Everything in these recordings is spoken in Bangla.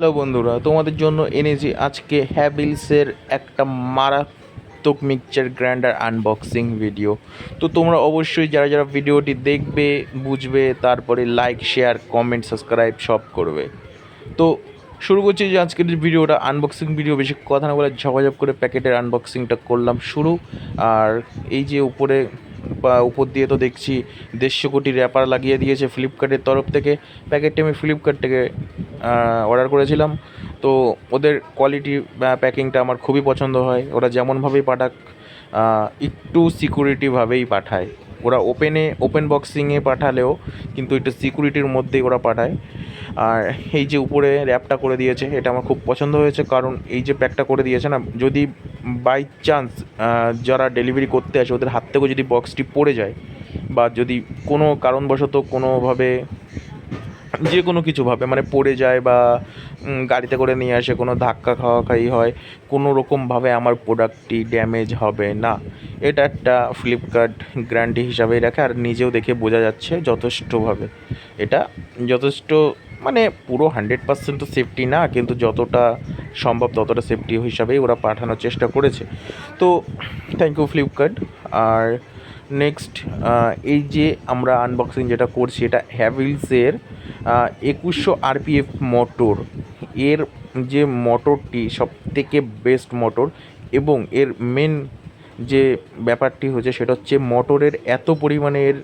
হ্যালো বন্ধুরা, তোমাদের জন্য এনেছি আজকে হ্যাভেলসের একটা মারাত্মক মিক্সচার গ্রাইন্ডার আনবক্সিং ভিডিও। তো তোমরা অবশ্যই যারা যারা ভিডিওটি দেখবে, বুঝবে, তারপরে লাইক, শেয়ার, কমেন্ট, সাবস্ক্রাইব সব করবে। তো শুরু করছি যে আজকের যে ভিডিওটা আনবক্সিং ভিডিও, বেশি কথা না বলে ঝপাঝপ করে প্যাকেটের আনবক্সিংটা করলাম শুরু। আর এই যে উপরে বা উপর দিয়ে তো দেখছি 150 কোটি র্যাপার লাগিয়ে দিয়েছে ফ্লিপকার্টের তরফ থেকে। প্যাকেটটি আমি ফ্লিপকার্ট থেকে অর্ডার করেছিলাম। তো ওদের কোয়ালিটি প্যাকিংটা আমার খুবই পছন্দ হয়। ওরা যেমনভাবেই পাঠাক, একটু সিকিউরিটিভাবেই পাঠায়। ওরা ওপেন বক্সিংয়ে পাঠালেও কিন্তু একটু সিকিউরিটির মধ্যেই ওরা পাঠায়। আর এই যে উপরে র্যাপটা করে দিয়েছে, এটা আমার খুব পছন্দ হয়েছে, কারণ এই যে প্যাকটা করে দিয়েছে না, যদি বাই চান্স যারা ডেলিভারি করতে আসে ওদের হাত থেকেও যদি বক্সটি পড়ে যায়, বা যদি কোনো কারণবশত কোনোভাবে যে কোনো কিছুভাবে মানে পড়ে যায়, বা গাড়িতে করে নিয়ে আসে কোনো ধাক্কা খাওয়াখাই হয়, কোনো রকমভাবে আমার প্রোডাক্টটি ড্যামেজ হবে না। এটা একটা ফ্লিপকার্ট গ্যারান্টি হিসাবেই রাখে, আর নিজেও দেখে বোঝা যাচ্ছে যথেষ্টভাবে এটা যথেষ্ট, মানে পুরো 100% তো সেফটি না, কিন্তু যতটা সম্ভব ততটা সেফটি হিসাবেই ওরা পাঠানোর চেষ্টা করেছে। তো থ্যাংক ইউ ফ্লিপকার্ট। আর নেক্সট, এই যে আমরা আনবক্সিং যেটা করছি, এটা হ্যাভেলসের 2100 আরপিএফ মোটর। এর যে মোটরটি সবথেকে বেস্ট মোটর, এবং এর মেন যে ব্যাপারটি হচ্ছে সেটা হচ্ছে মোটরের এত পরিমাণের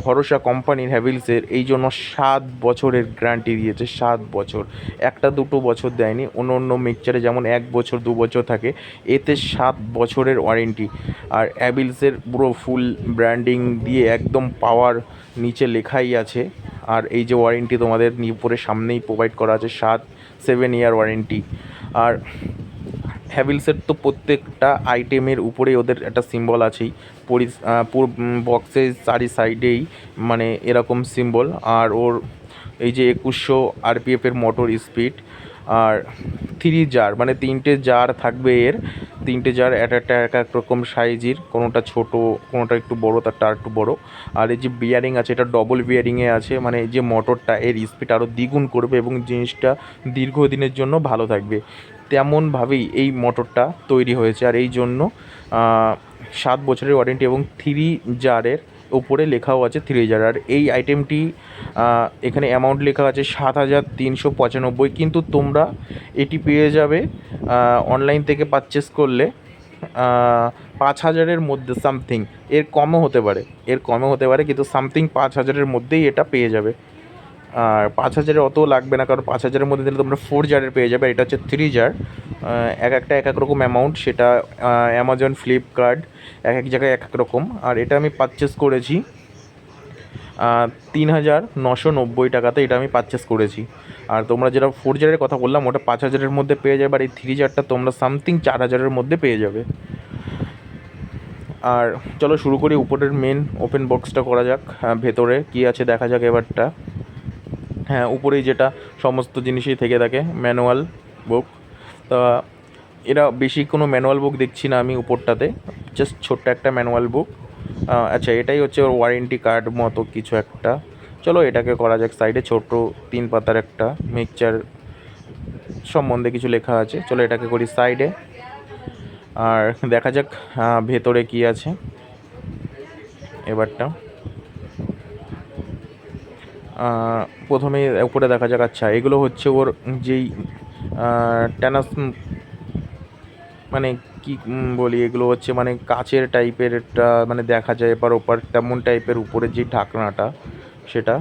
ভরসা কোম্পানির হ্যাভেলসের, এই জন্য 7 বছরের গ্যারান্টি দিয়েছে। 7 বছর, একটা দুটো বছর দেয়নি। অন্য অন্য মিক্সচারে যেমন 1 বছর 2 বছর থাকে, এতে 7 বছরের ওয়ারেন্টি। আর হ্যাভেলসের পুরো ফুল ব্র্যান্ডিং দিয়ে একদম পাওয়ার নিচে লেখাই আছে। আর এই যে ওয়ারেন্টি তোমাদের উপরে সামনেই প্রোভাইড করা আছে, 7 ইয়ার ওয়ারেন্টি। আর হ্যাভেলসের তো প্রত্যেকটা আইটেমের উপরে ওদের একটা সিম্বল আছেই, পুরো বক্সের চারি সাইডেই মানে এরকম সিম্বল। আর ওর এই যে 2100 আরপিএফের মোটর স্পিড, আর 3 জার, মানে 3টে জার থাকবে এর। 3টে জার একটা এক এক রকম সাইজের, কোনোটা ছোট, কোনোটা একটু বড়, তারটা আর একটু বড়। আর এই যে বিয়ারিং আছে, এটা ডবল বিয়ারিংয়ে আছে, মানে এই যে মোটরটা এর স্পিড আরও দ্বিগুণ করবে এবং জিনিসটা দীর্ঘদিনের জন্য ভালো থাকবে। তেমনভাবেই এই মোটরটা তৈরি হয়েছে। আর এই জন্য 7 বছরের ওয়ারেন্টি, এবং 3 জারের ওপরে লেখাও আছে 3 জার। আর এই আইটেমটি এখানে অ্যামাউন্ট লেখা আছে 7,395, কিন্তু তোমরা এটি পেয়ে যাবে অনলাইন থেকে পারচেস করলে 5,000-এর মধ্যে সামথিং। এর কমও হতে পারে, কিন্তু সামথিং 5,000-এর মধ্যেই এটা পেয়ে যাবে। আর 5,000-এর অত লাগবে না, কারণ 5,000-এর মধ্যে দিলে তোমরা 4 জারের পেয়ে যাবে। এটা হচ্ছে 3 জার। এক একটা এক এক রকম অ্যামাউন্ট, সেটা অ্যামাজন, ফ্লিপকার্ট, এক এক জায়গায় এক এক রকম। আর এটা আমি পারচেস করেছি 3,990 টাকাতে, এটা আমি পারচেস করেছি। আর তোমরা যেটা 4 জারের কথা বললাম, ওটা 5,000-এর মধ্যে পেয়ে যাবে। আর এই 3 জারটা তোমরা সামথিং 4,000-এর মধ্যে পেয়ে যাবে। আর চলো শুরু করি, উপরের মেন ওপেন বক্সটা করা যাক। ভেতরে কী আছে দেখা যাক এবারটা। হ্যাঁ, উপরেই যেটা সমস্ত জিনিসই থেকে থাকে, ম্যানুয়াল বুক। তা এরা বেশি কোনো ম্যানুয়াল বুক দেখছি না আমি উপরটাতে, জাস্ট ছোট্ট একটা ম্যানুয়াল বুক। আচ্ছা, এটাই হচ্ছে ওর ওয়ারেন্টি কার্ড মতো কিছু একটা। চলো এটাকে করা যাক সাইডে। ছোট 3 পাতার একটা মিক্সচার সম্বন্ধে কিছু লেখা আছে, চলো এটাকে করি সাইডে। আর দেখা যাক ভেতরে কি আছে এবারটা। প্রথমে উপরে দেখা যাক। আচ্ছা, এগুলো হচ্ছে ওর যেই ট্যানাস, মানে কি বলি, এগুলো হচ্ছে মানে কাচের টাইপের একটা, মানে দেখা যায় এপার ওপার তেমন টাইপের উপরের যে ঢাকনাটা, সেটা।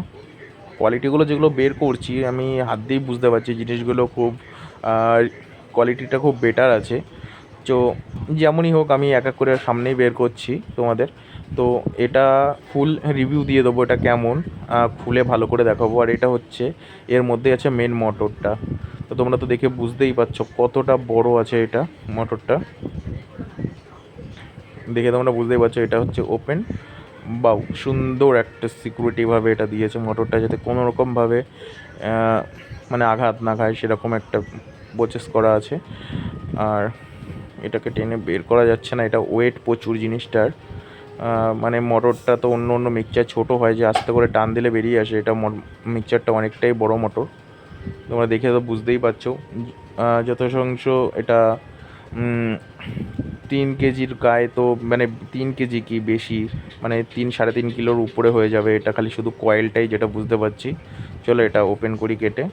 কোয়ালিটিগুলো যেগুলো বের করছি আমি হাত দিয়েই বুঝতে পারছি জিনিসগুলো খুব কোয়ালিটিটা খুব বেটার আছে। তো যেমনই হোক, আমি এক এক করে সামনেই বের করছি তোমাদের। তো এটা ফুল রিভিউ দিয়ে দেবো, এটা কেমন খুলে ভালো করে দেখাবো। আর এটা হচ্ছে এর মধ্যে আছে মেন মোটরটা। তো তোমরা তো দেখে বুঝতেই পারছো কতটা বড় আছে এটা মোটরটা। দেখে তোমরা বুঝতেই পারছো এটা হচ্ছে ওপেন। বা সুন্দর একটা সিকিউরিটিভাবে এটা দিয়েছে মোটরটা, যাতে কোনো রকমভাবে মানে আঘাত না খায়, সেরকম একটা প্রসেস করা আছে। আর এটাকে টেনে বের করা যাচ্ছে না, এটা ওয়েট প্রচুর জিনিসটার। মানে মোটরটা তো অন্য মিক্সচার ছোটো হয়, যে আস্তে করে টান দিলে বেরিয়ে আসে, এটা মিক্সচারটা অনেকটাই বড় মোটর। তোমরা দেখে তো বুঝতেই পারছো। যথাংশ এটা 3 কেজির গায়ে, তো মানে 3 কেজি কি বেশি, মানে 3-3.5 কিলোর উপরে হয়ে যাবে এটা, খালি শুধু কয়েলটাই যেটা বুঝতে পারছি। চলো এটা ওপেন করি কেটে।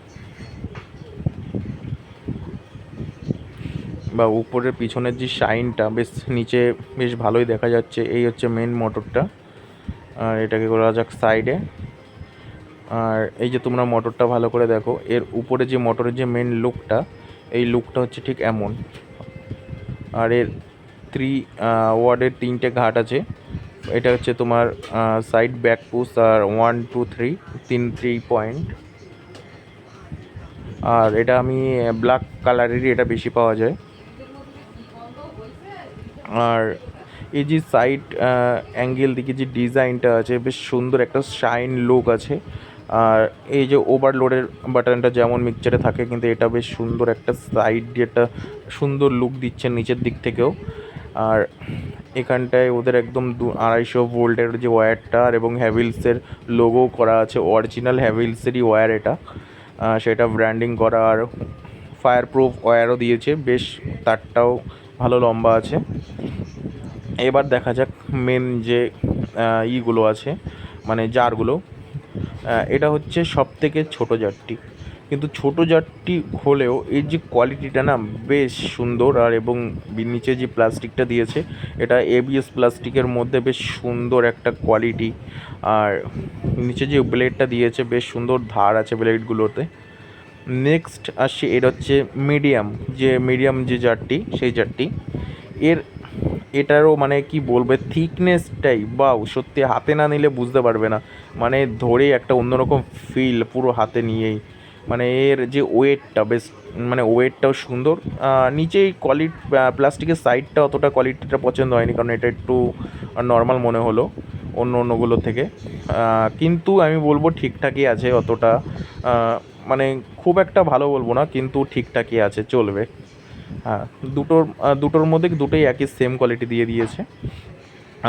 বা উপরের পিছনের যে শাইনটা বেশ নিচে বেশ ভালোই দেখা যাচ্ছে। এই হচ্ছে মেন মোটরটা, আর এটাকে করা যাক সাইডে। আর এই যে তোমরা মোটরটা ভালো করে দেখো, এর উপরে যে মোটরের যে মেন লুকটা, এই লুকটা হচ্ছে ঠিক এমন। আর এর 3 ওয়ার্ডের 3টে ঘাট আছে। এটা হচ্ছে তোমার সাইড ব্যাক পুশ আর 1 2 3 3 পয়েন্ট। আর এটা আমি ব্ল্যাক কালারেরই এটা বেশি পাওয়া যায়। আর এই যে সাইড অ্যাঙ্গেল দিকে যে ডিজাইনটা আছে বেশ সুন্দর, একটা শাইন লুক আছে। আর এই যে ওভারলোডের বাটনটা যেমন মিক্সচারে থাকে, কিন্তু এটা বেশ সুন্দর একটা সাইড দিয়ে একটা সুন্দর লুক দিচ্ছে নিচের দিক থেকেও। আর এখানটায় ওদের একদম 250 ভোল্টের যে ওয়্যারটা, আর এবং হ্যাভেলসের লোগো করা আছে, অরিজিনাল হ্যাভেলসেরই ওয়্যার এটা, সেটা ব্র্যান্ডিং করা। আর ফায়ার প্রুফ ওয়্যারও দিয়েছে, বেশ তারটাও ভালো লম্বা আছে। এবার দেখা যাক মেন যে ইগুলো আছে, মানে জারগুলো। এটা হচ্ছে সব থেকে ছোটো জারটি, কিন্তু ছোটো জারটি হলেও এর যে কোয়ালিটিটা না বেশ সুন্দর। আর এবং নিচে যে প্লাস্টিকটা দিয়েছে, এটা এবিএস প্লাস্টিকের মধ্যে বেশ সুন্দর একটা কোয়ালিটি। আর নিচে যে ব্লেডটা দিয়েছে বেশ সুন্দর ধার আছে ব্লেডগুলোতে। নেক্সট আসছে এর হচ্ছে মিডিয়াম যে জারটি, সেই জারটি। এর এটারও মানে কি বলবে, থিকনেসটাই বাউ, সত্যি হাতে না নিলে বুঝতে পারবে না, মানে ধরে একটা অন্যরকম ফিল পুরো হাতে নিয়েই। মানে এর যে ওয়েটটা বেশ, মানে ওয়েটটাও সুন্দর। নিচেই প্লাস্টিকের সাইডটা অতটা কোয়ালিটিটা পছন্দ হয়নি, কারণ এটা একটু নর্মাল মনে হলো অন্যগুলোর থেকে। কিন্তু আমি বলবো ঠিকঠাকই আছে, অতটা মানে খুব একটা ভালো বলবো না, কিন্তু ঠিকঠাকই আছে, চলবে। হ্যাঁ, দুটোর মধ্যে দুটোই একই সেম কোয়ালিটি দিয়ে দিয়েছে।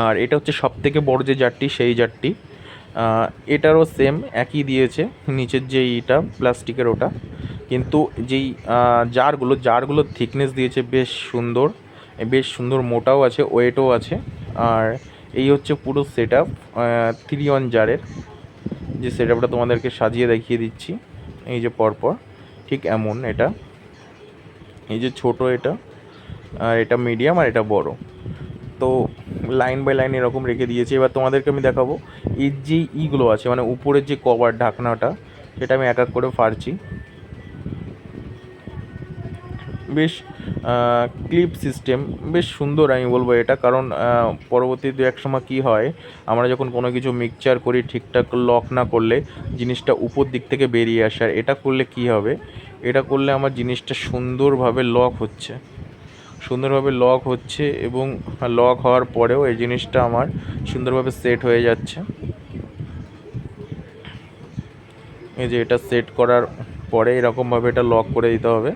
আর এটা হচ্ছে সবথেকে বড় যে জারটি, সেই জারটি। এটারও সেম একই দিয়েছে, নিচের যে ইটা প্লাস্টিকের ওটা। কিন্তু যেই জারগুলোর থিকনেস দিয়েছে বেশ সুন্দর মোটাও আছে, ওয়েটও আছে। আর এই হচ্ছে পুরো সেট আপ 3 জারের যে সেট আপটা তোমাদেরকে সাজিয়ে দেখিয়ে দিচ্ছি। এই যে পরপর ঠিক এমন এটা, এই যে ছোট এটা, আর এটা মিডিয়াম, আর এটা বড়। তো লাইন বাই লাইন এরকম রেখে দিয়েছি। এবার তোমাদেরকে আমি দেখাবো এর যে ইগুলো আছে, মানে উপরের যে কভার ঢাকনাটা, সেটা আমি এক এক করে ফাড়ছি। বেশ ক্লিপ সিস্টেম, বেশ সুন্দর আমি বলবো এটা। কারণ পরবর্তী দু এক সময় কী হয়, আমরা যখন কোনো কিছু মিক্সচার করি ঠিকঠাক লক না করলে জিনিসটা উপর দিক থেকে বেরিয়ে আসে। আর এটা করলে কী হবে, এটা করলে আমার জিনিসটা সুন্দরভাবে লক হচ্ছে এবং লক হওয়ার পরেও এই জিনিসটা আমার সুন্দরভাবে সেট হয়ে যাচ্ছে। এই যে এটা সেট করার পরে এরকমভাবে এটা লক করে দিতে হবে।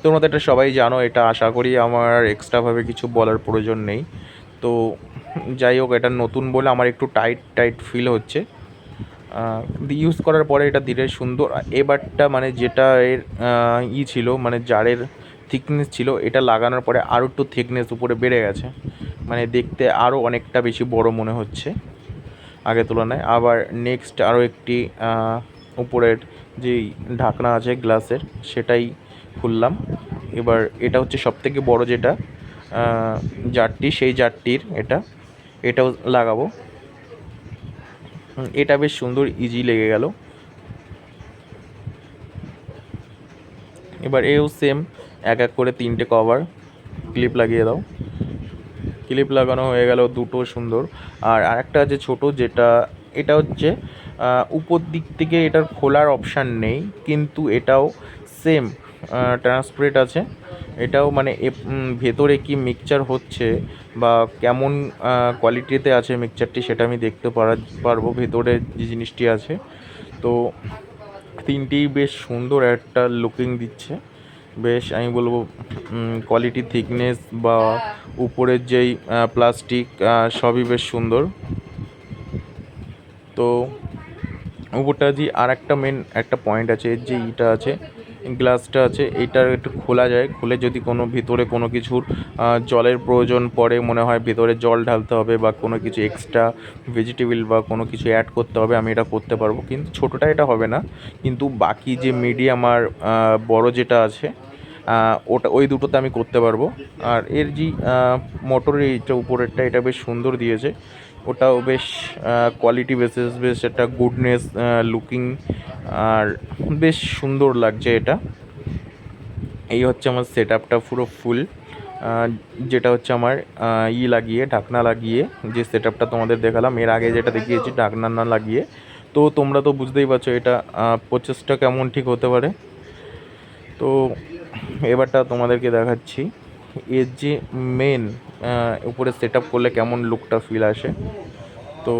তোমরা তো এটা সবাই জানো, এটা আশা করি আমার এক্সট্রাভাবে কিছু বলার প্রয়োজন নেই। তো যাই হোক, এটা নতুন বলে আমার একটু টাইট ফিল হচ্ছে। ইউজ করার পরে এটা ধীরে সুন্দর। এবারটা মানে যেটা এর ছিল, মানে জারের থিকনেস ছিল, এটা লাগানোর পরে আরও একটু থিকনেস উপরে বেড়ে গেছে, মানে দেখতে আরও অনেকটা বেশি বড় মনে হচ্ছে আগের তুলনায়। আবার নেক্সট আরও একটি উপরের যেই ঢাকনা আছে গ্লাসের, সেটাই খুললাম। এবার এটা হচ্ছে সবথেকে বড় যেটা জারটি, সেই জারটির এটাও লাগাবো। এটা বেশ সুন্দর ইজি লেগে গেল। এবার এও সেম এক এক করে 3টে কভার ক্লিপ লাগিয়ে দাও। ক্লিপ লাগানো হয়ে গেল দুটো সুন্দর। আর আরেকটা আছে ছোট, এটা হচ্ছে উপর দিক থেকে এটার খোলার অপশান নেই, কিন্তু এটাও সেম ট্রান্সপারেন্ট আছে। এটাও মানে ভেতরে কি মিক্সচার হচ্ছে বা কেমন কোয়ালিটিতে আছে মিক্সচারটি, সেটা আমি দেখতে পারবো ভেতরে যে জিনিসটি আছে। তো তিনটেই বেশ সুন্দর একটা লুকিং দিচ্ছে, বেশ আমি বলবো কোয়ালিটি, থিকনেস বা উপরের যেই প্লাস্টিক, সবই বেশ সুন্দর। তো উপরটা যে আর একটা মেন একটা পয়েন্ট আছে, যে ইটা আছে, গ্লাসটা আছে, এইটা একটু খোলা যায়। খুলে যদি কোনো ভিতরে কোনো কিছুর জলের প্রয়োজন পড়ে, মনে হয় ভিতরে জল ঢালতে হবে বা কোনো কিছু এক্সট্রা ভেজিটেবল বা কোনো কিছু অ্যাড করতে হবে, আমি এটা করতে পারবো। কিন্তু ছোটোটা এটা হবে না, কিন্তু বাকি যে মিডিয়াম আর বড় যেটা আছে ওটা, ওই দুটোতে আমি করতে পারবো। আর এর যে মোটরের এইটা উপরেরটা, এটা বেশ সুন্দর দিয়েছে। ওটাও বেশ কোয়ালিটি বেসিস, বেশ একটা গুডনেস লুকিং, আর বেশ সুন্দর লাগছে এটা। এই হচ্ছে আমার সেট আপটা পুরো ফুল, যেটা হচ্ছে আমার লাগিয়ে, ঢাকনা লাগিয়ে যে সেট আপটা তোমাদের দেখালাম। এর আগে যেটা দেখিয়েছি ঢাকনা না লাগিয়ে। তো তোমরা তো বুঝতেই পারছো এটা প্রচেষ্টা কেমন ঠিক হতে পারে। তো এবারটা তোমাদেরকে দেখাচ্ছি এর যে মেন উপরে সেট আপ করলে কেমন লুকটা ফিল আসে। তো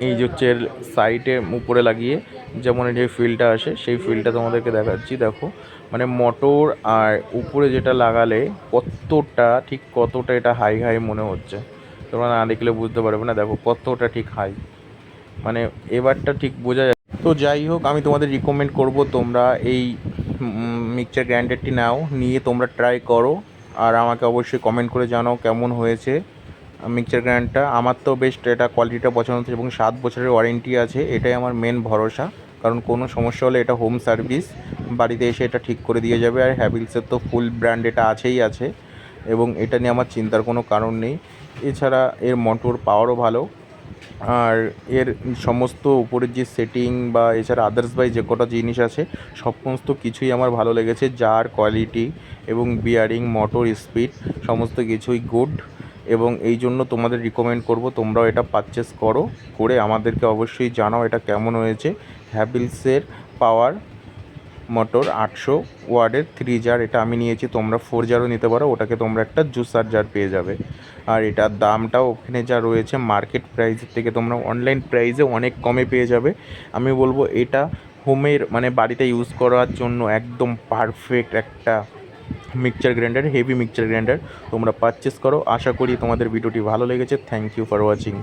এই যে হচ্ছে সাইডে উপরে লাগিয়ে যেমন যে ফিলটা আসে, সেই ফিলটা তোমাদেরকে দেখাচ্ছি। দেখো মানে মোটর আর উপরে যেটা লাগালে কতটা, ঠিক কতটা এটা হাই হাই মনে হচ্ছে। তোমরা না দেখলে বুঝতে পারবে না, দেখো কতটা ঠিক হাই, মানে এবারটা ঠিক বোঝা যায়। তো যাই হোক, আমি তোমাদের রিকমেন্ড করব তোমরা এই মিক্সচার গ্রাইন্ডারটি নাও, নিয়ে তোমরা ট্রাই করো, আর আমাকে অবশ্যই কমেন্ট করে জানাও কেমন হয়েছে মিক্সচার গ্রাইন্ডারটা। আমার তো বেস্ট, এটা কোয়ালিটিটা পছন্দ হচ্ছে এবং 7 বছরের ওয়ারেন্টি আছে, এটাই আমার মেন ভরসা। কারণ কোনো সমস্যা হলে এটা হোম সার্ভিস, বাড়িতে এসে এটা ঠিক করে দিয়ে যাবে। আর হ্যাভেলসের তো ফুল ব্র্যান্ড এটা আছেই আছে, এবং এটা নিয়ে আমার চিন্তার কোনো কারণ নেই। এছাড়া এর মোটর পাওয়ারও ভালো, আর এর সমস্ত উপরের যে সেটিং বা এছাড়া আদার্স বাই যে কটা জিনিস আছে সমস্ত কিছুই আমার ভালো লেগেছে। জার কোয়ালিটি এবং বিয়ারিং, মোটর স্পিড সমস্ত কিছুই গুড, এবং এই জন্য তোমাদের রিকমেন্ড করব তোমরাও এটা পারচেস করো, করে আমাদেরকে অবশ্যই জানাও এটা কেমন হয়েছে। হ্যাভেলসের পাওয়ার মোটর 800 ওয়ার্ডের 3 জার, এটা আমি নিয়েছি। তোমরা 4 জারও নিতে পারো, ওটাকে তোমরা একটা জুসার জার পেয়ে যাবে। আর এটার দামটাও ওখানে যা রয়েছে মার্কেট প্রাইসের থেকে তোমরা অনলাইন প্রাইসে অনেক কমে পেয়ে যাবে। আমি বলবো এটা হোমের মানে বাড়িতে ইউজ করার জন্য একদম পারফেক্ট একটা mixture grinder, heavy mixture grinder. তোমরা পারচেস করো। আশা করি তোমাদের ভিডিওটি ভালো লেগেছে। Thank you for watching.